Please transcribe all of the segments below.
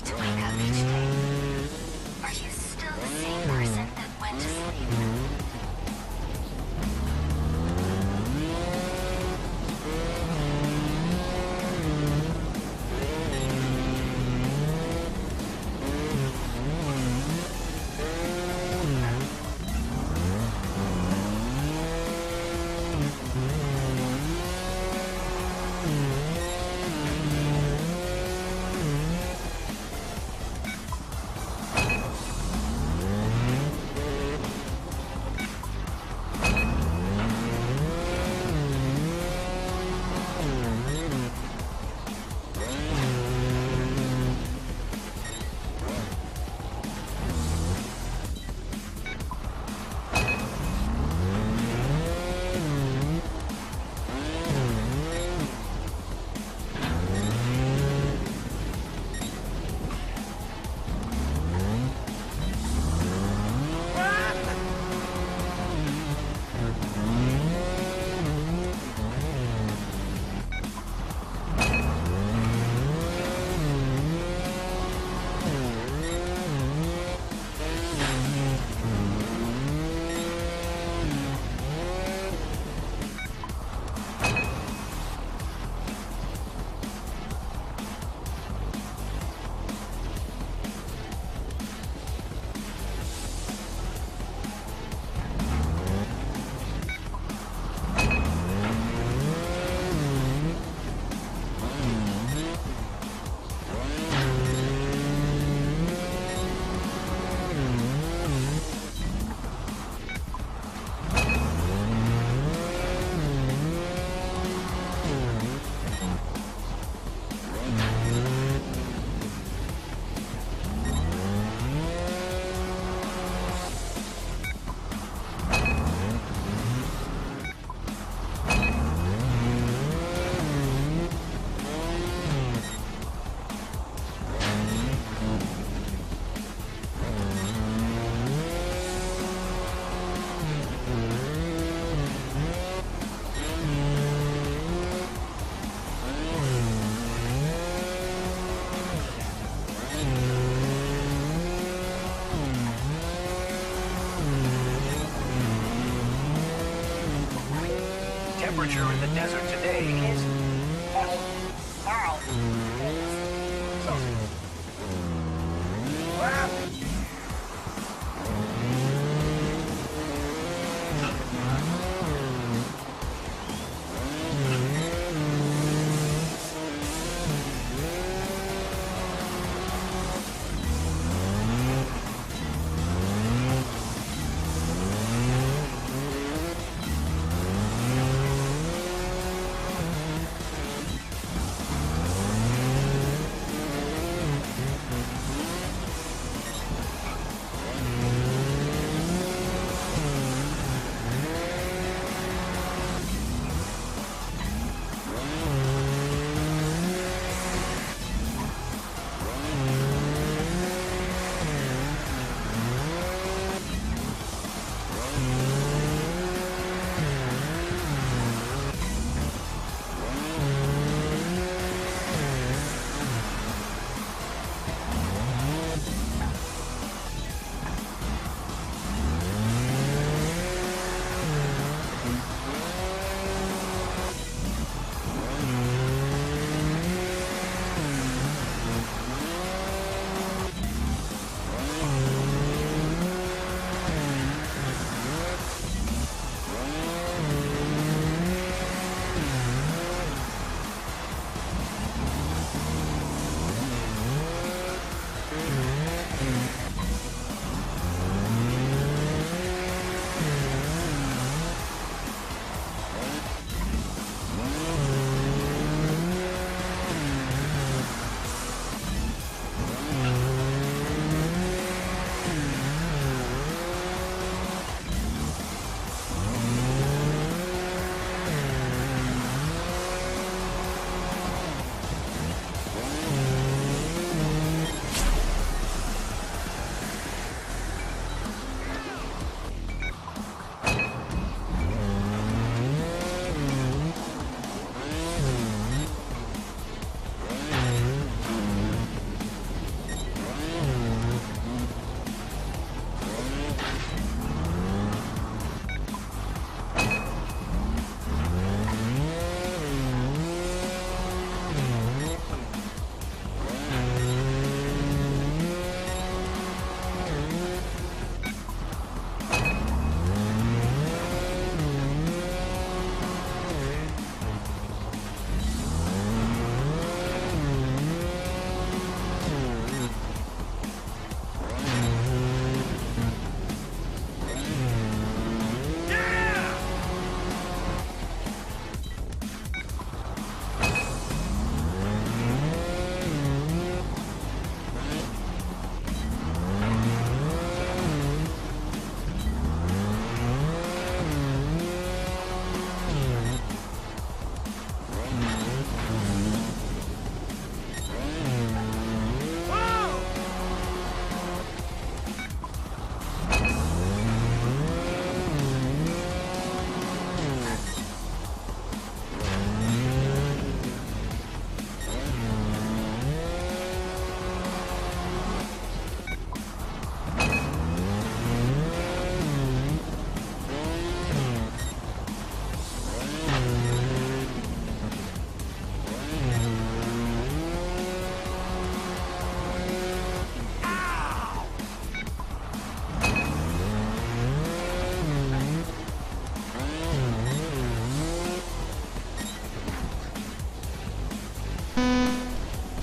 to wake up each day? Are you still the same person that went to sleep? Temperature in the desert today is...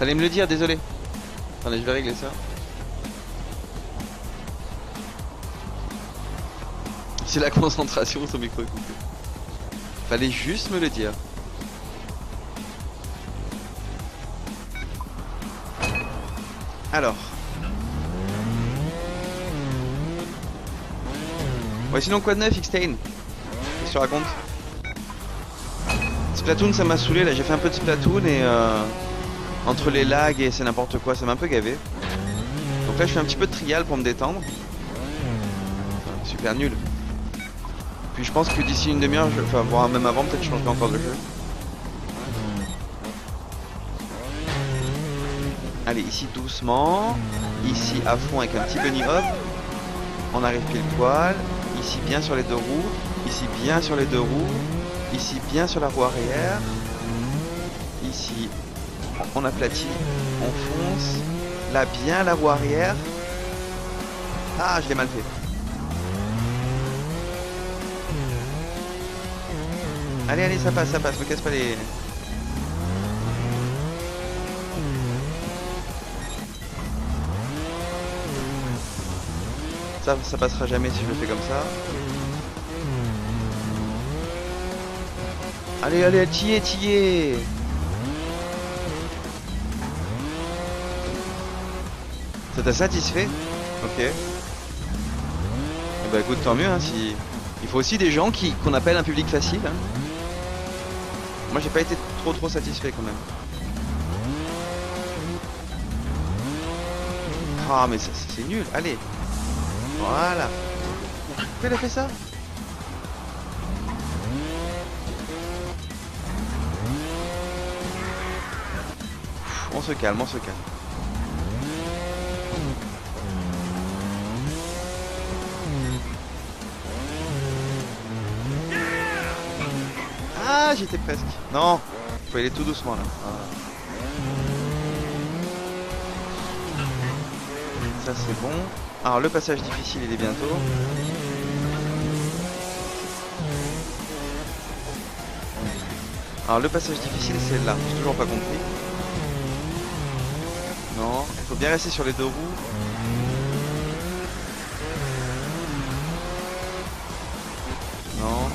Fallait me le dire, désolé. Attendez, je vais régler ça. C'est la concentration, son micro est coupé. Fallait juste me le dire. Alors. Ouais, sinon quoi de neuf, Xtain? Qu'est-ce que tu racontes? Splatoon, ça m'a saoulé là, j'ai fait un peu de Splatoon et entre les lags et c'est n'importe quoi, ça m'a un peu gavé. Donc là je fais un petit peu de trial pour me détendre. Enfin, super nul. Puis je pense que d'ici une demi-heure, enfin voire même avant, peut-être je changerai encore de jeu. Allez, ici doucement. Ici à fond avec un petit bunny hop. On arrive pile poil. Ici bien sur les deux roues. Ici bien sur les deux roues. Ici bien sur la roue arrière. Ici on aplatit. On fonce. Là bien la roue arrière. Ah, je l'ai mal fait. Allez, allez, ça passe, me casse pas les... Ça passera jamais si je le fais comme ça. Allez, allez, t'y Ça t'a satisfait? Ok. Et bah écoute, tant mieux, hein, si... Il faut aussi des gens qu'on appelle un public facile, hein. Moi j'ai pas été trop satisfait quand même. Ah mais c'est nul, allez. Voilà. Pourquoi il a fait ça? On se calme, on se calme. Ah, j'étais presque. Non, faut aller tout doucement là. Voilà. Ça c'est bon. Alors le passage difficile il est bientôt. Alors le passage difficile c'est là. J'ai toujours pas compris. Non, il faut bien rester sur les deux roues. Non.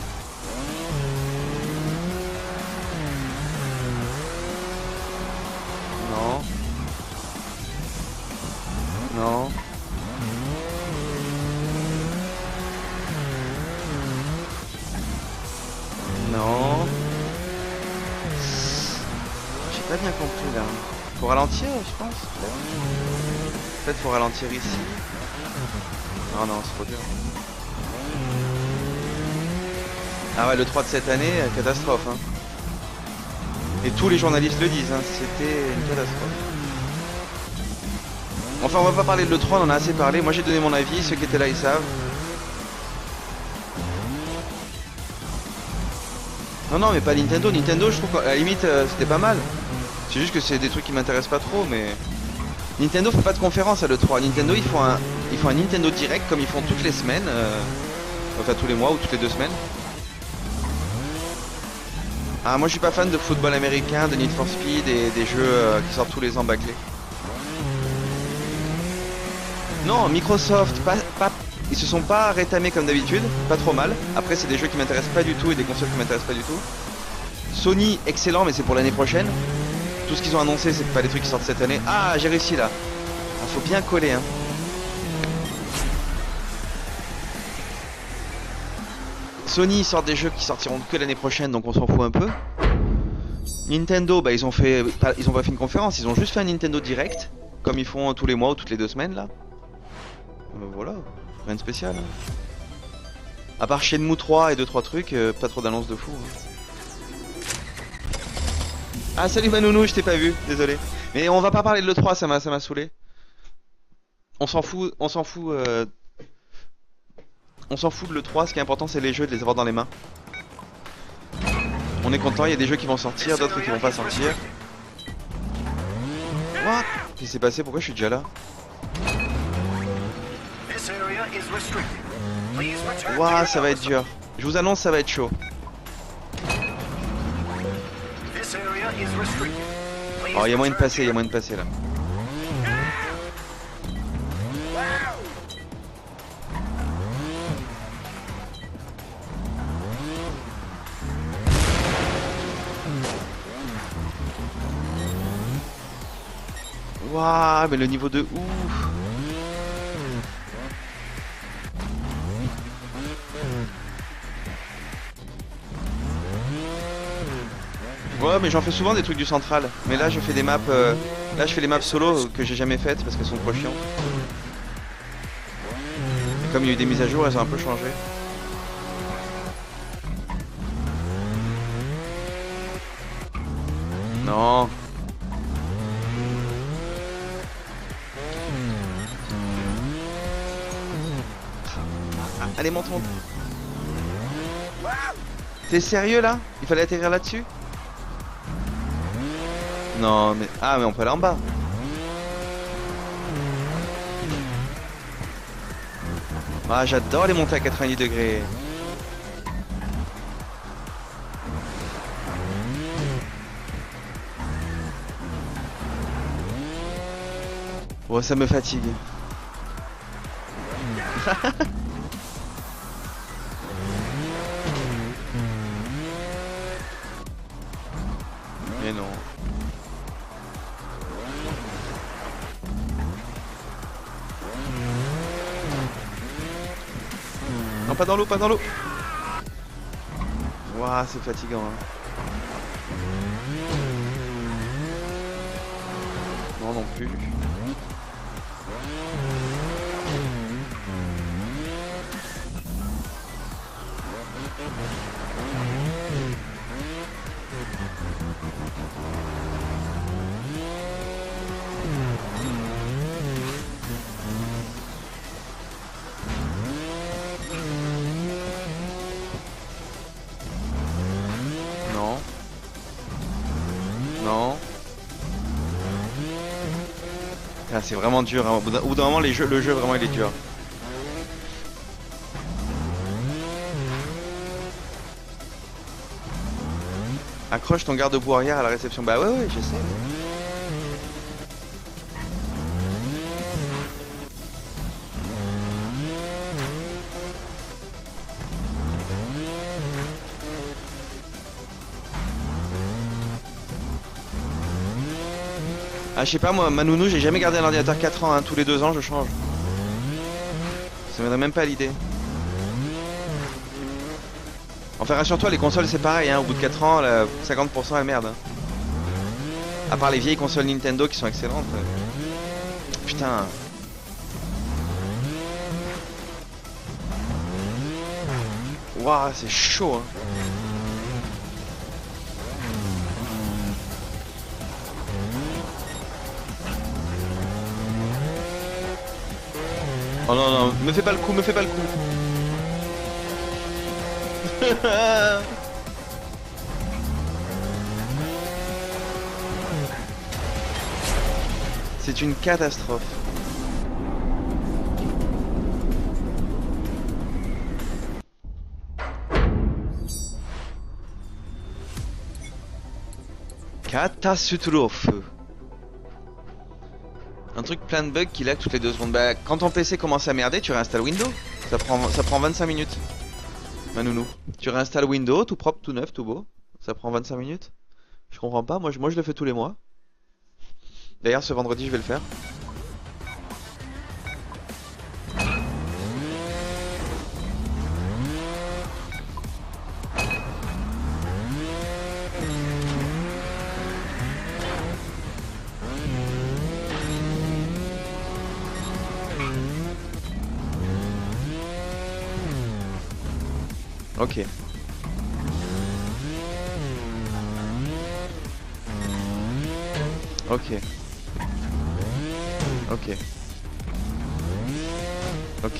Non. Non. Non. J'ai pas bien compris là. Faut ralentir, je pense. Peut-être faut ralentir ici. Non, non, c'est trop dur. Ah ouais, le 3 de cette année, catastrophe. Hein. Et tous les journalistes le disent, hein, c'était une catastrophe. Enfin, on va pas parler de l'E3, on en a assez parlé. Moi j'ai donné mon avis, ceux qui étaient là ils savent. Non, non, mais pas Nintendo. Nintendo, je trouve qu'à la limite, c'était pas mal. C'est juste que c'est des trucs qui m'intéressent pas trop, mais... Nintendo fait pas de conférence à l'E3. Nintendo, ils font un Nintendo Direct comme ils font toutes les semaines. Enfin, tous les mois ou toutes les 2 semaines. Ah, moi je suis pas fan de football américain, de Need for Speed et des jeux qui sortent tous les ans bâclés. Non, Microsoft, ils se sont pas rétamés comme d'habitude, pas trop mal. Après c'est des jeux qui m'intéressent pas du tout et des consoles qui m'intéressent pas du tout. Sony, excellent, mais c'est pour l'année prochaine. Tout ce qu'ils ont annoncé, c'est pas des trucs qui sortent cette année. Ah, j'ai réussi là. Il faut bien coller, hein. Sony sort des jeux qui sortiront que l'année prochaine, donc on s'en fout un peu. Nintendo, bah ils ont pas fait une conférence, ils ont juste fait un Nintendo Direct, comme ils font tous les mois ou toutes les 2 semaines là. Voilà, rien de spécial. Hein. À part Shenmue 3 et 2-3 trucs, pas trop d'annonces de fou. Hein. Ah salut Manounou, je t'ai pas vu, désolé. Mais on va pas parler de l'E3, ça m'a saoulé. On s'en fout, on s'en fout de l'E3, ce qui est important c'est les jeux, de les avoir dans les mains. On est content, il y a des jeux qui vont sortir, d'autres qui vont pas sortir. What? Qu'est-ce qui s'est passé? Pourquoi je suis déjà là? Ouah, ça va être dur. Je vous annonce, ça va être chaud. Oh, y a moyen de passer, y a moyen de passer là. Waouh, mais le niveau de ouf. Ouais, mais j'en fais souvent des trucs du central. Mais là, je fais des maps, là, je fais les maps solo que j'ai jamais faites parce qu'elles sont trop chiantes. Et comme il y a eu des mises à jour, elles ont un peu changé. Non. Allez, monte, monte. T'es sérieux là? Il fallait atterrir là-dessus? Non, mais... Ah, mais on peut aller en bas. Ah, j'adore les montées à 90 degrés. Oh, ça me fatigue. Mais non. Non, pas dans l'eau, pas dans l'eau. Ouah, c'est fatigant. Hein. Non, non plus. Non. Non. Ah, c'est vraiment dur. Hein. Au bout d'un moment, le jeu vraiment il est dur. Accroche ton garde-boue arrière à la réception. Bah ouais, ouais, je sais. Ah, je sais pas moi, ma nounou, j'ai jamais gardé un ordinateur 4 ans, hein. Tous les 2 ans je change. Ça me donne même pas l'idée. Enfin, rassure-toi, les consoles c'est pareil, hein. Au bout de 4 ans, 50% elles merdent. Hein. À part les vieilles consoles Nintendo qui sont excellentes. Putain. Waouh, c'est chaud, hein. Oh non, non, me fais pas le coup, me fais pas le coup. C'est une catastrophe. Catastrophe. Un truc plein de bugs qui lag toutes les 2 secondes. Bah, quand ton PC commence à merder, tu réinstalles Windows. Ça prend 25 minutes. Ma nounou. Tu réinstalles Windows, tout propre, tout neuf, tout beau. Ça prend 25 minutes. Je comprends pas, moi je le fais tous les mois. D'ailleurs, ce vendredi, je vais le faire. Ok. Ok. Ok. Ok.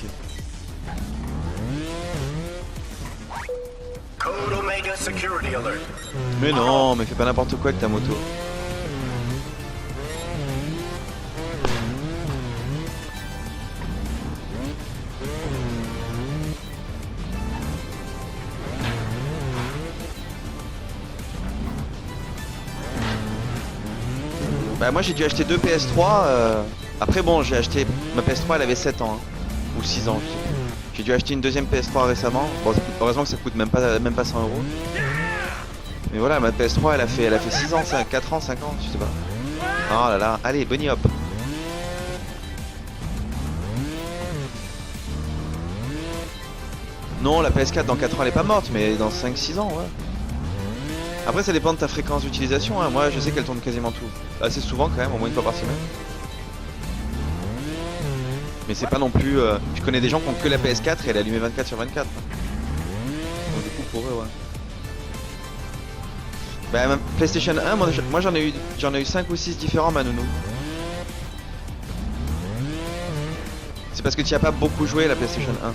Code Omega Security Alert. Mais non, mais fais pas n'importe quoi avec ta moto. Bah moi j'ai dû acheter 2 PS3. Après bon, j'ai acheté... Ma PS3 elle avait 7 ans. Hein. Ou 6 ans, je sais plus. J'ai dû acheter une deuxième PS3 récemment. Bon, heureusement que ça coûte même pas 100 euros. Mais voilà, ma PS3 elle a fait 6 ans, 4 ans, 5 ans, je sais pas. Oh là là, allez, bunny hop. Non, la PS4 dans 4 ans elle est pas morte, mais dans 5-6 ans, ouais. Après ça dépend de ta fréquence d'utilisation, hein. Moi je sais qu'elle tourne quasiment tout. Assez souvent quand même, au moins une fois par semaine. Mais c'est pas non plus... Je connais des gens qui ont que la PS4 et elle est allumée 24 sur 24. Donc du coup pour eux, ouais. Bah ma PlayStation 1, moi j'en ai eu 5 ou 6 différents, ma nounou. C'est parce que tu as pas beaucoup joué la PlayStation 1.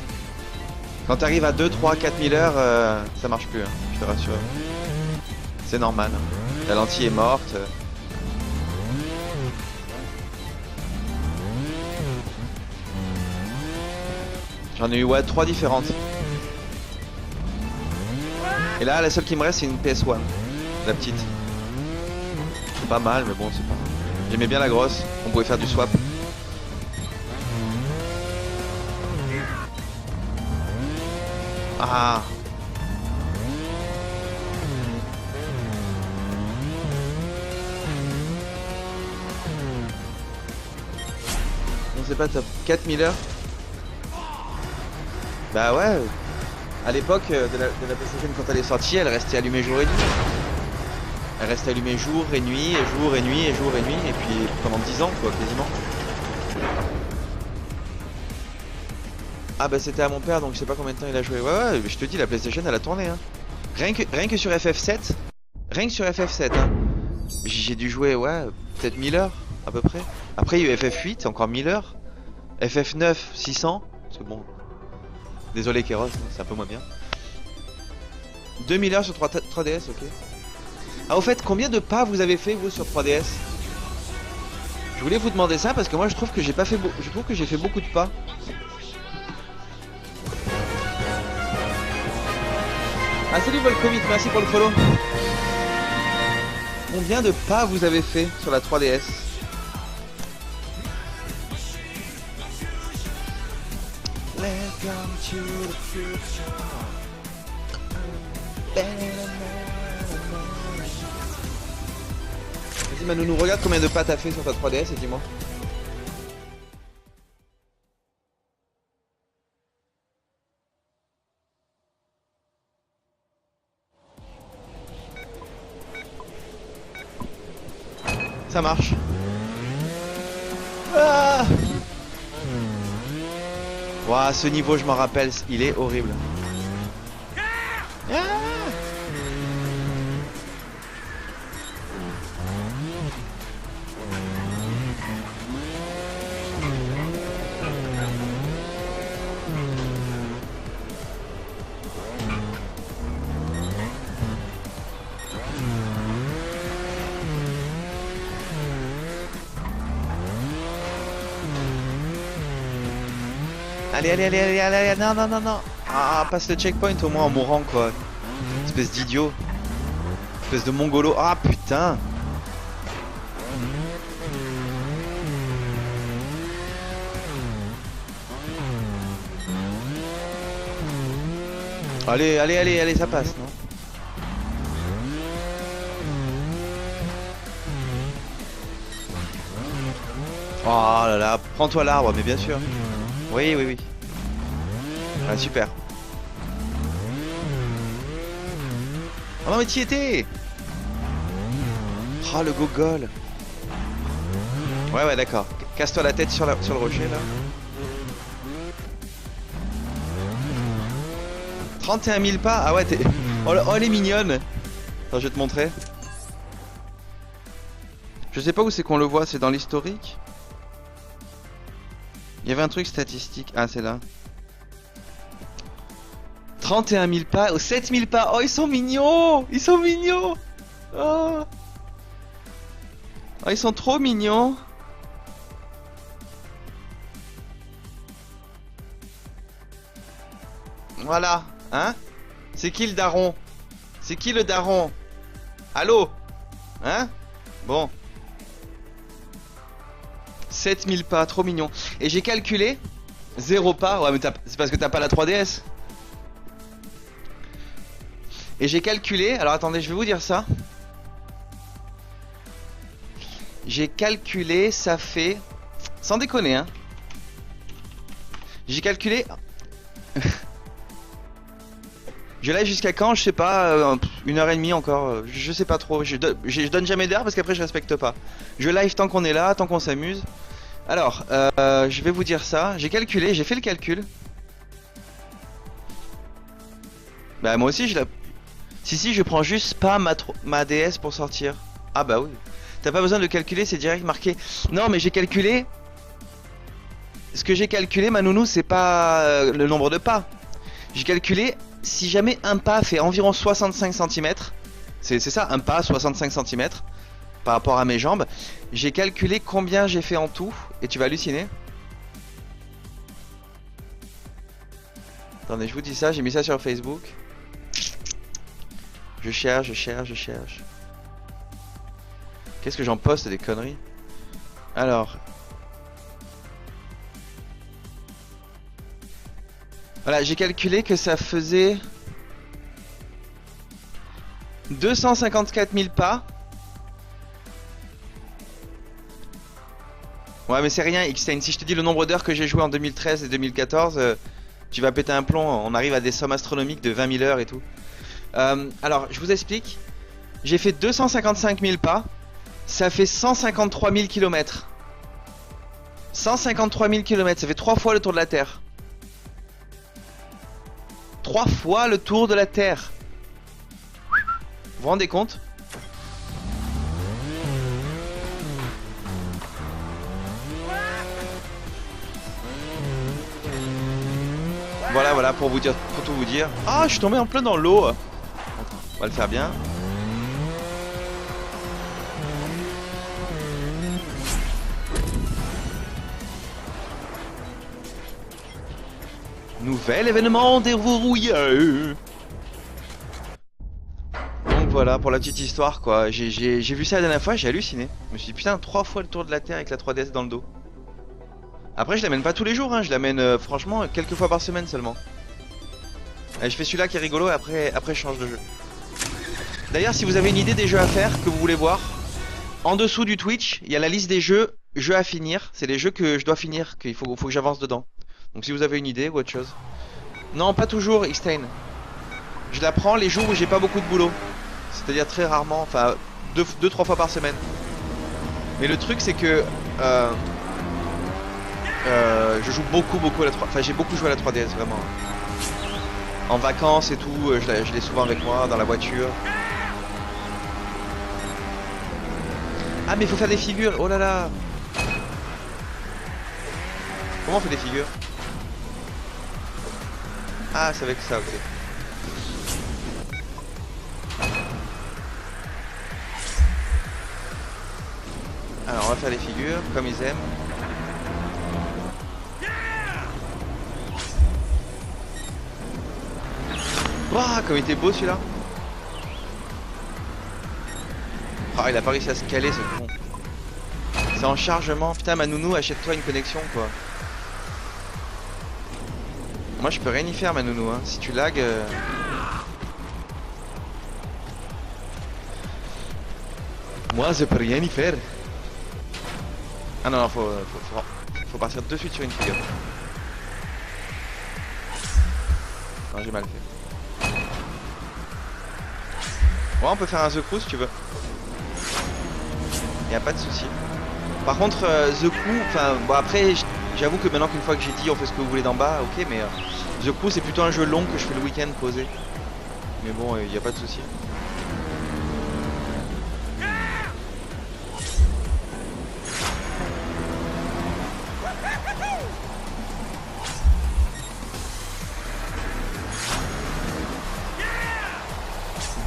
Quand t'arrives à 2, 3, 4 000 heures, ça marche plus, hein, je te rassure. C'est normal. La lentille est morte. J'en ai eu, ouais, 3 différentes. Et là, la seule qui me reste, c'est une PS1. La petite. C'est pas mal, mais bon, c'est pas... J'aimais bien la grosse. On pouvait faire du swap. Ah. Non, c'est pas top. 4000 heures. Bah ouais. À l'époque de la PlayStation, quand elle est sortie, elle restait allumée jour et nuit. Elle restait allumée jour et nuit, et jour et nuit, et jour et nuit, et puis pendant 10 ans, quoi, quasiment. Ah bah c'était à mon père, donc je sais pas combien de temps il a joué. Ouais ouais, je te dis, la PlayStation elle a tourné, hein. Rien que sur FF7, rien que sur FF7, hein. J'ai dû jouer, ouais, peut-être 1000 heures, à peu près. Après il y a eu FF8, encore 1000 heures. FF9, 600, parce que bon... Désolé Kéros, c'est un peu moins bien. 2000 heures sur 3DS, ok. Ah au fait, combien de pas vous avez fait vous sur 3DS? Je voulais vous demander ça parce que moi je trouve que j'ai pas fait je trouve que j'ai fait beaucoup de pas. Ah salut Volcomit, merci pour le follow. Combien de pas vous avez fait sur la 3DS? Welcome to the future. Vas-y Manu, nous regarde combien de pas t'as fait sur ta 3DS et dis-moi. Ça marche. Ah Ouah, ce niveau je m'en rappelle, il est horrible. Ah Allez, allez, allez, allez, allez, allez, non, non, non, non. Ah, passe le checkpoint au moins en mourant, quoi. Espèce d'idiot. Espèce de mongolo. Ah, putain. Allez, allez, allez, allez, ça passe, non? Oh là là, prends-toi l'arbre, mais bien sûr. Oui, oui, oui. Ah, super. Oh non, mais t'y étais. Oh, le gogol. Ouais, ouais, d'accord. Casse-toi la tête sur le rocher, là. 31 000 pas. Ah ouais, t'es... Oh, elle est mignonne. Attends, je vais te montrer. Je sais pas où c'est qu'on le voit, c'est dans l'historique. Il y avait un truc statistique. Ah, c'est là. 31 000 pas. Oh, 7 000 pas. Oh, ils sont mignons. Ils sont mignons. Oh. Oh, ils sont trop mignons. Voilà. Hein? C'est qui le daron? C'est qui le daron? Allô? Hein? Bon. 7000 pas, trop mignon. Et j'ai calculé 0 pas. Ouais, mais c'est parce que t'as pas la 3DS. Et j'ai calculé. Alors attendez, je vais vous dire ça. J'ai calculé, ça fait. Sans déconner, hein. J'ai calculé. Je live jusqu'à quand? Je sais pas, 1h30 encore, je sais pas trop, je donne jamais d'heure parce qu'après je respecte pas. Je live tant qu'on est là, tant qu'on s'amuse. Alors, je vais vous dire ça, j'ai calculé, j'ai fait le calcul. Bah moi aussi je la... Si, je prends juste pas ma DS pour sortir. Ah bah oui. T'as pas besoin de calculer, c'est direct marqué. Non mais j'ai calculé... Ce que j'ai calculé, ma nounou, c'est pas le nombre de pas. J'ai calculé... Si jamais un pas fait environ 65 cm, c'est ça, un pas 65 cm par rapport à mes jambes, j'ai calculé combien j'ai fait en tout et tu vas halluciner. Attendez, je vous dis ça, j'ai mis ça sur Facebook. Je cherche. Qu'est-ce que j'en poste des conneries? Alors... Voilà, j'ai calculé que ça faisait 254 000 pas. Ouais, mais c'est rien, Xtain. Si je te dis le nombre d'heures que j'ai joué en 2013 et 2014, tu vas péter un plomb. On arrive à des sommes astronomiques de 20 000 heures et tout. Alors, je vous explique. J'ai fait 255 000 pas. Ça fait 153 000 km. 153 000 km, ça fait 3 fois le tour de la Terre. 3 fois le tour de la Terre. Vous vous rendez compte? Voilà pour vous dire, pour tout vous dire. Ah, je suis tombé en plein dans l'eau. On va le faire bien. Nouvel événement déverrouillé. Donc voilà pour la petite histoire quoi. J'ai vu ça la dernière fois, j'ai halluciné. Je me suis dit putain 3 fois le tour de la Terre avec la 3DS dans le dos. Après je l'amène pas tous les jours, hein. Je l'amène franchement quelques fois par semaine seulement. Allez, je fais celui-là qui est rigolo et après je change de jeu. D'ailleurs si vous avez une idée des jeux à faire que vous voulez voir, en dessous du Twitch il y a la liste des jeux à finir. C'est les jeux que je dois finir, qu'il faut que j'avance dedans. Donc si vous avez une idée ou autre chose. Non pas toujours Xtain. Je la prends les jours où j'ai pas beaucoup de boulot. C'est-à-dire très rarement, enfin 2-3 fois par semaine. Mais le truc c'est que je joue beaucoup à la 3... Enfin j'ai beaucoup joué à la 3DS vraiment. En vacances et tout, je l'ai souvent avec moi, dans la voiture. Ah mais il faut faire des figures, oh là là. Comment on fait des figures? Ah c'est avec ça, ok. Alors on va faire les figures comme ils aiment. Waouh, comme il était beau celui-là. Ah, il a pas réussi à se caler ce con. C'est en chargement. Putain, ma nounou, achète-toi une connexion quoi. Moi je peux rien y faire ma nounou hein. Si tu lags moi je peux rien y faire. Ah non, faut partir de suite sur une figure. Non j'ai mal fait. Ouais on peut faire un The Crew si tu veux. Y'a pas de souci. Par contre The Crew, enfin bon après j'avoue que maintenant qu'une fois que j'ai dit on fait ce que vous voulez d'en bas, ok mais The Crew c'est plutôt un jeu long que je fais le week-end posé. Mais bon y a pas de souci.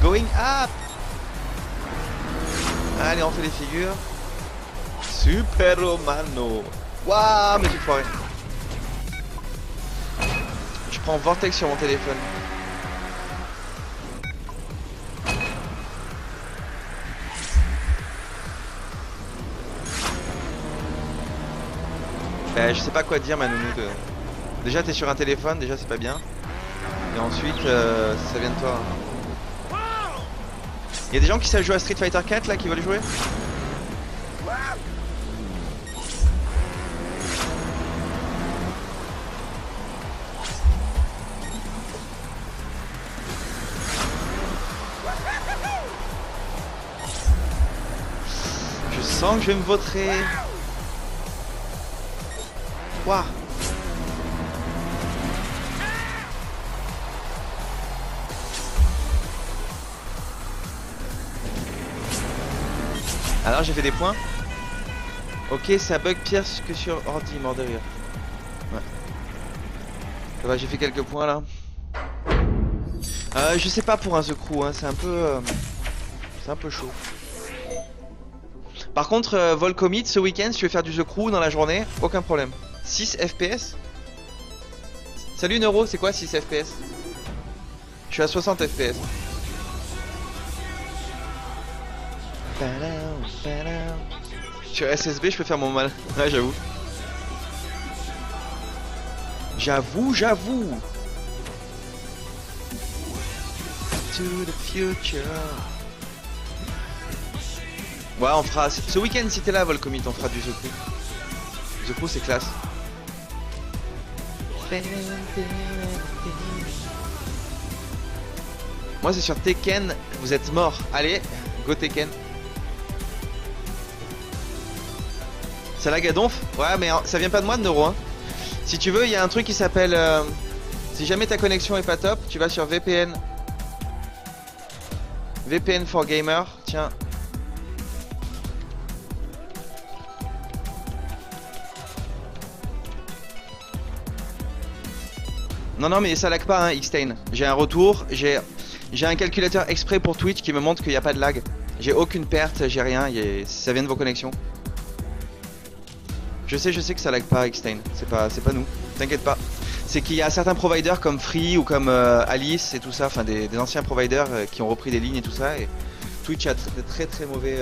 Going up. Allez on fait les figures. Super Romano. Waouh mais tu foiré. Je prends Vortex sur mon téléphone. Je sais pas quoi te dire, ma nounou. Déjà, t'es sur un téléphone, déjà, c'est pas bien. Et ensuite, ça vient de toi. Y'a des gens qui savent jouer à Street Fighter 4 là, qui veulent jouer? Je sens que je vais me vautrer. Waouh. Alors j'ai fait des points. Ok, ça bug pire que sur ordi, mort de rire. Ouais. Ça va, j'ai fait quelques points là. Je sais pas pour un The Crew, hein, c'est un peu chaud. Par contre, Volcommit, ce week-end, si tu veux faire du The Crew dans la journée, aucun problème. 6 FPS. Salut Neuro, c'est quoi 6 FPS? Je suis à 60 FPS. Sur SSB, je peux faire mon mal. Ouais, j'avoue. J'avoue. To the future. Ouais, on fera. Ce week-end, si t'es là, Volcommit, on fera du The Crew. The Crew, c'est classe. Moi, c'est sur Tekken. Vous êtes mort. Allez, go Tekken. Ça lag à donf? Ouais, mais ça vient pas de moi de Neuro, hein. Si tu veux, il y a un truc qui s'appelle... si jamais ta connexion est pas top, tu vas sur VPN. VPN for Gamer, tiens. Non, mais ça lag pas, hein, Xtain. J'ai un retour, j'ai un calculateur exprès pour Twitch qui me montre qu'il n'y a pas de lag. J'ai aucune perte, j'ai rien, ça vient de vos connexions. Je sais que ça lag pas, Xtain. C'est pas nous. T'inquiète pas. C'est qu'il y a certains providers comme Free ou comme Alice et tout ça, enfin des anciens providers qui ont repris des lignes et tout ça. Et Twitch a de très mauvais.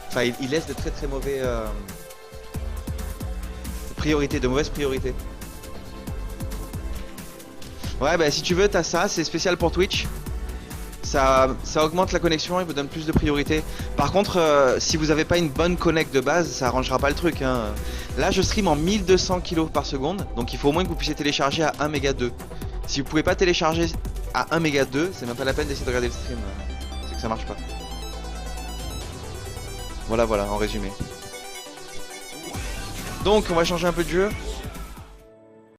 Enfin, il laisse de très mauvais priorités, de mauvaises priorités. Ouais, bah si tu veux, t'as ça, c'est spécial pour Twitch. Ça augmente la connexion et vous donne plus de priorité. Par contre, si vous avez pas une bonne connect de base, ça arrangera pas le truc, hein. Là, je stream en 1200 kg par seconde, donc il faut au moins que vous puissiez télécharger à 1 méga 2. Si vous pouvez pas télécharger à 1 méga 2, c'est même pas la peine d'essayer de regarder le stream. C'est que ça marche pas. Voilà, en résumé. Donc, on va changer un peu de jeu.